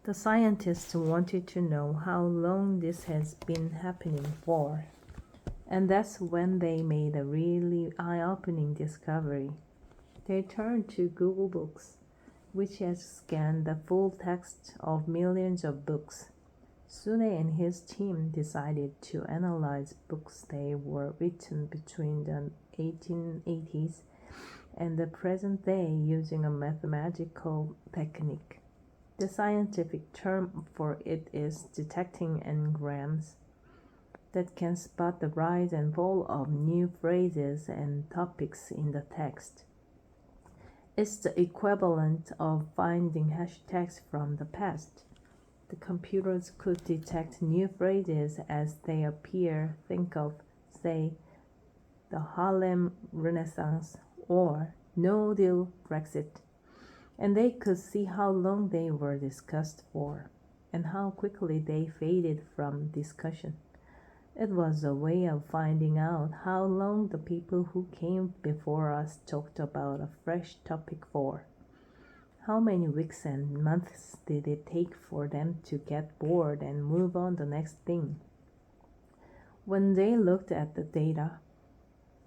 The scientists wanted to know how long this has been happening for, and that's when they made a really eye-opening discovery. They turned to Google Books, which has scanned the full text of millions of books. Sune and his team decided to analyze books that were written between the 1880s and the present day using a mathematical technique. The scientific term for it is detecting engrams that can spot the rise and fall of new phrases and topics in the text. It's the equivalent of finding hashtags from the past. The computers could detect new phrases as they appear. Think of, say, the Harlem Renaissance or No Deal Brexit. And they could see how long they were discussed for and how quickly they faded from discussion. It was a way of finding out how long the people who came before us talked about a fresh topic for. How many weeks and months did it take for them to get bored and move on the next thing? When they looked at the data,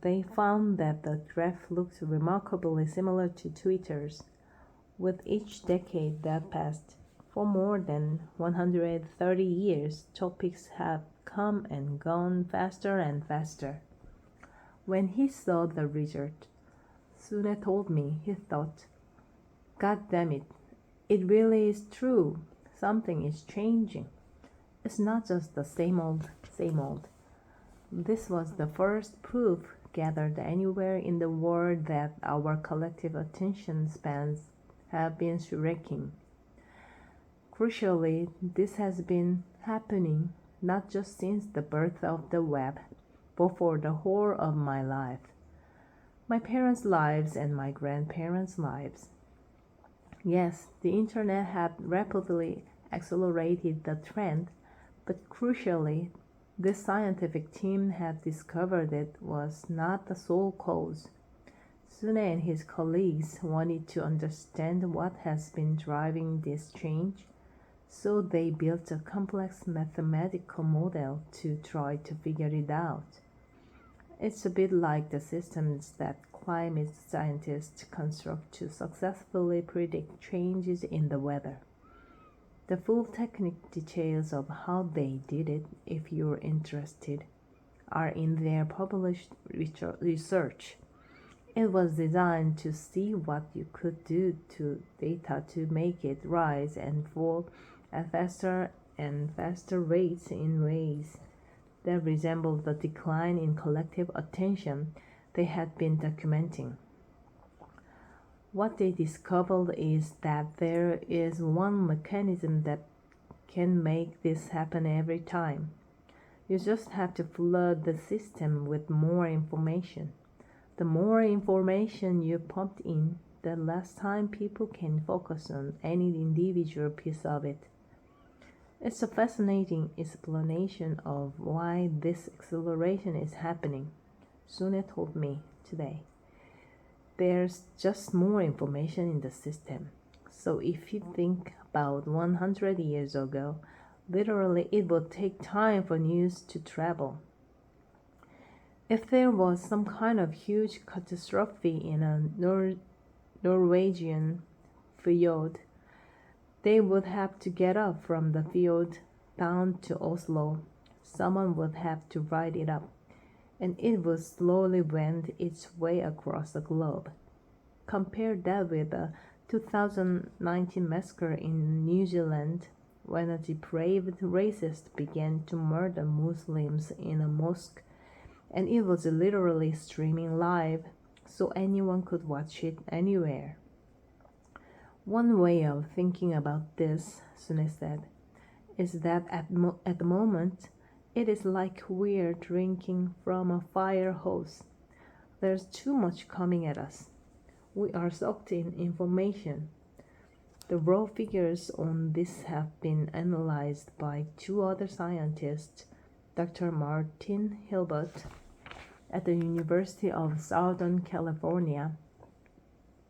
they found that the graph looked remarkably similar to Twitter's. With each decade that passed, for more than 130 years, topics have come and gone faster and faster. When he saw the result, Sune told me he thought, God damn it, it really is true. Something is changing. It's not just the same old, same old. This was the first proof gathered anywhere in the world that our collective attention spans have been shrinking. Crucially, this has been happening not just since the birth of the web, but for the whole of my life, my parents' lives and my grandparents' lives. Yes, the internet had rapidly accelerated the trend, but crucially, this scientific team had discovered it was not the sole cause. Sune and his colleagues wanted to understand what has been driving this change, so they built a complex mathematical model to try to figure it out. It's a bit like the systems that climate scientists construct to successfully predict changes in the weather. The full technical details of how they did it, if you're interested, are in their published research. It was designed to see what you could do to data to make it rise and fall at faster and faster rates in ways that resembled the decline in collective attention they had been documenting. What they discovered is that there is one mechanism that can make this happen every time. You just have to flood the system with more information. The more information you pump in, the less time people can focus on any individual piece of it. It's a fascinating explanation of why this acceleration is happening, Sune told me today. There's just more information in the system. So if you think about 100 years ago, literally it would take time for news to travel. If there was some kind of huge catastrophe in a Norwegian fjord, they would have to get up from the field down to Oslo. Someone would have to write it up, and it would slowly wend its way across the globe. Compare that with the 2019 massacre in New Zealand, when a depraved racist began to murder Muslims in a mosque, and it was literally streaming live, so anyone could watch it anywhere. One way of thinking about this, Sune said, is that at the moment, it is like we're drinking from a fire hose. There's too much coming at us. We are soaked in information. The raw figures on this have been analyzed by two other scientists, Dr. Martin Hilbert at the University of Southern California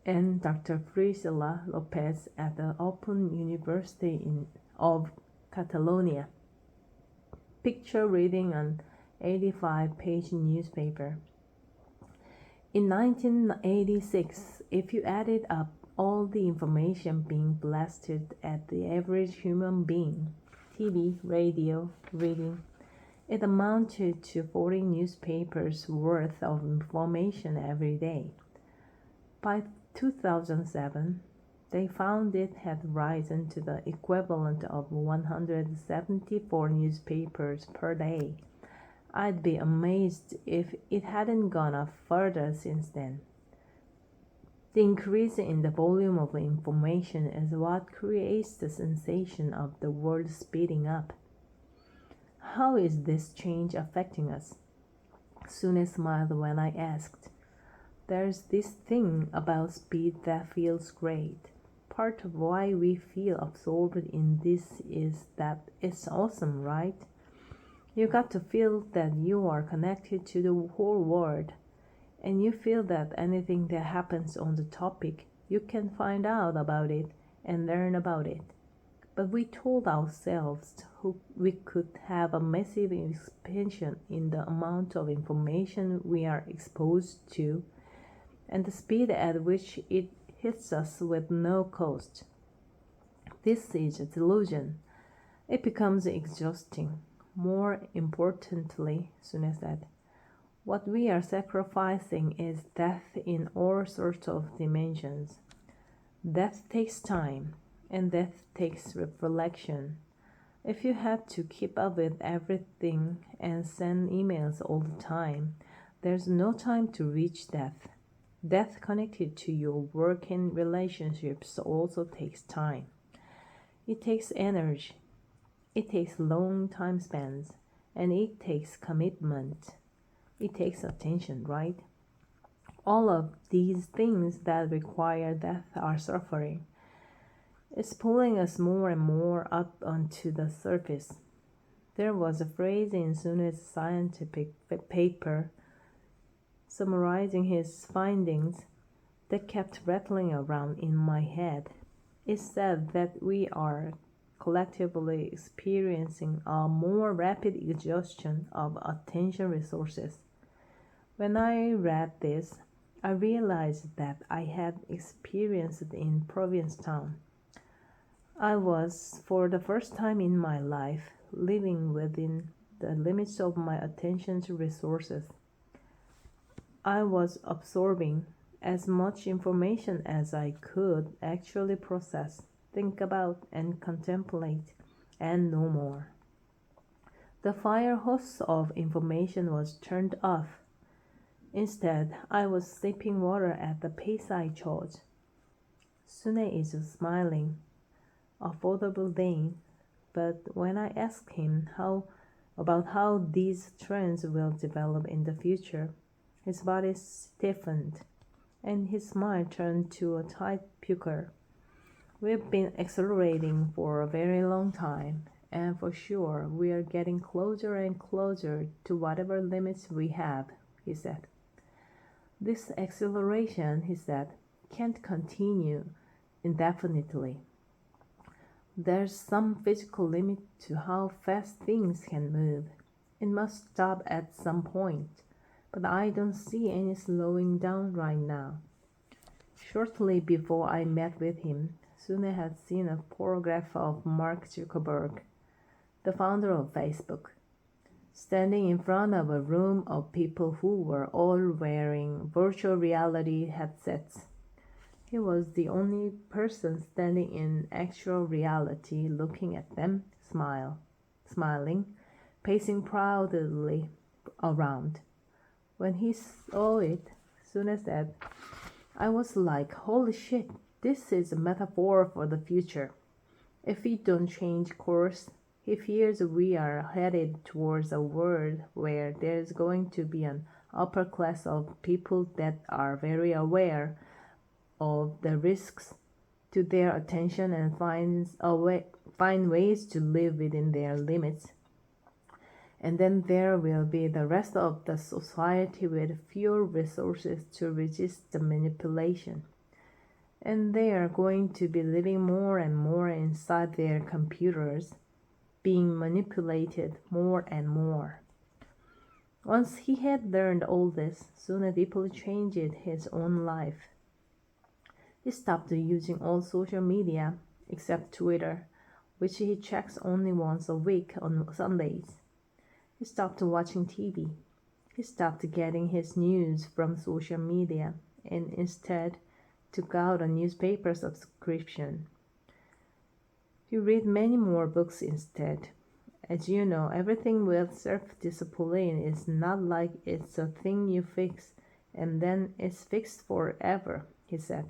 and Dr. Priscilla Lopez at the Open University of Catalonia. Picture reading an 85-page newspaper. In 1986, if you added up all the information being blasted at the average human being, TV, radio, reading, it amounted to 40 newspapers worth of information every day. By 2007, they found it had risen to the equivalent of 174 newspapers per day. I'd be amazed if it hadn't gone up further since then. The increase in the volume of information is what creates the sensation of the world speeding up. How is this change affecting us? Sune smiled when I asked. There's this thing about speed that feels great. Part of why we feel absorbed in this is that it's awesome, right? You got to feel that you are connected to the whole world, and you feel that anything that happens on the topic, you can find out about it and learn about it. But we told ourselves we could have a massive expansion in the amount of information we are exposed to and the speed at which it hits us with no cost. This is a delusion. It becomes exhausting. More importantly, Sune said, what we are sacrificing is death in all sorts of dimensions. Death takes time, and death takes reflection. If you had to keep up with everything and send emails all the time, there's no time to reach death. Death connected to your work and relationships also takes time. It takes energy. It takes long time spans, and it takes commitment. It takes attention, right? All of these things that require death are suffering. It's pulling us more and more up onto the surface. There was a phrase in Sune's scientific paper summarizing his findings that kept rattling around in my head. It said that we are collectively experiencing a more rapid exhaustion of attention resources. When I read this, I realized that I had experienced it in Provincetown. I was, for the first time in my life, living within the limits of my attention resources. I was absorbing as much information as I could actually process, think about, and contemplate, and no more. The fire hose of information was turned off. Instead, I was sipping water at the pace I chose. Sune is smiling, a affordable Dane, but when I asked him about how these trends will develop in the future, his body stiffened, and his smile turned to a tight pucker. We've been accelerating for a very long time, and for sure we are getting closer and closer to whatever limits we have, he said. This acceleration, he said, can't continue indefinitely. There's some physical limit to how fast things can move. It must stop at some point, but I don't see any slowing down right now. Shortly before I met with him, Sune had seen a photograph of Mark Zuckerberg, the founder of Facebook, standing in front of a room of people who were all wearing virtual reality headsets. He was the only person standing in actual reality looking at them, smiling, pacing proudly around. When he saw it, Sune said, I was like, holy shit, this is a metaphor for the future. If we don't change course, he fears we are headed towards a world where there is going to be an upper class of people that are very aware of the risks to their attention and find ways to live within their limits. And then there will be the rest of the society with fewer resources to resist the manipulation. And they are going to be living more and more inside their computers, being manipulated more and more. Once he had learned all this, Suna deeply changed his own life. He stopped using all social media except Twitter, which he checks only once a week on Sundays. He stopped watching TV. He stopped getting his news from social media and instead took out a newspaper subscription. He read many more books instead. As you know, everything with self-discipline is not like it's a thing you fix and then it's fixed forever, he said.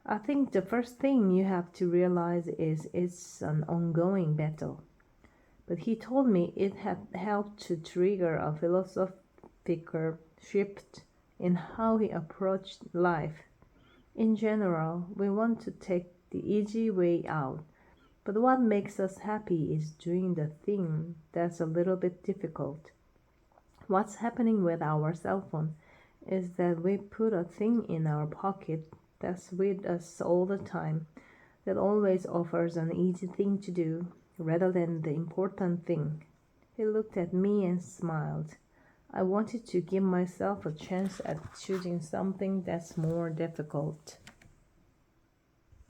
I think the first thing you have to realize is it's an ongoing battle. But he told me it had helped to trigger a philosophical shift in how he approached life. In general, we want to take the easy way out, but what makes us happy is doing the thing that's a little bit difficult. What's happening with our cell phone is that we put a thing in our pocket that's with us all the time, that always offers an easy thing to do rather than the important thing. He looked at me and smiled. I wanted to give myself a chance at choosing something that's more difficult.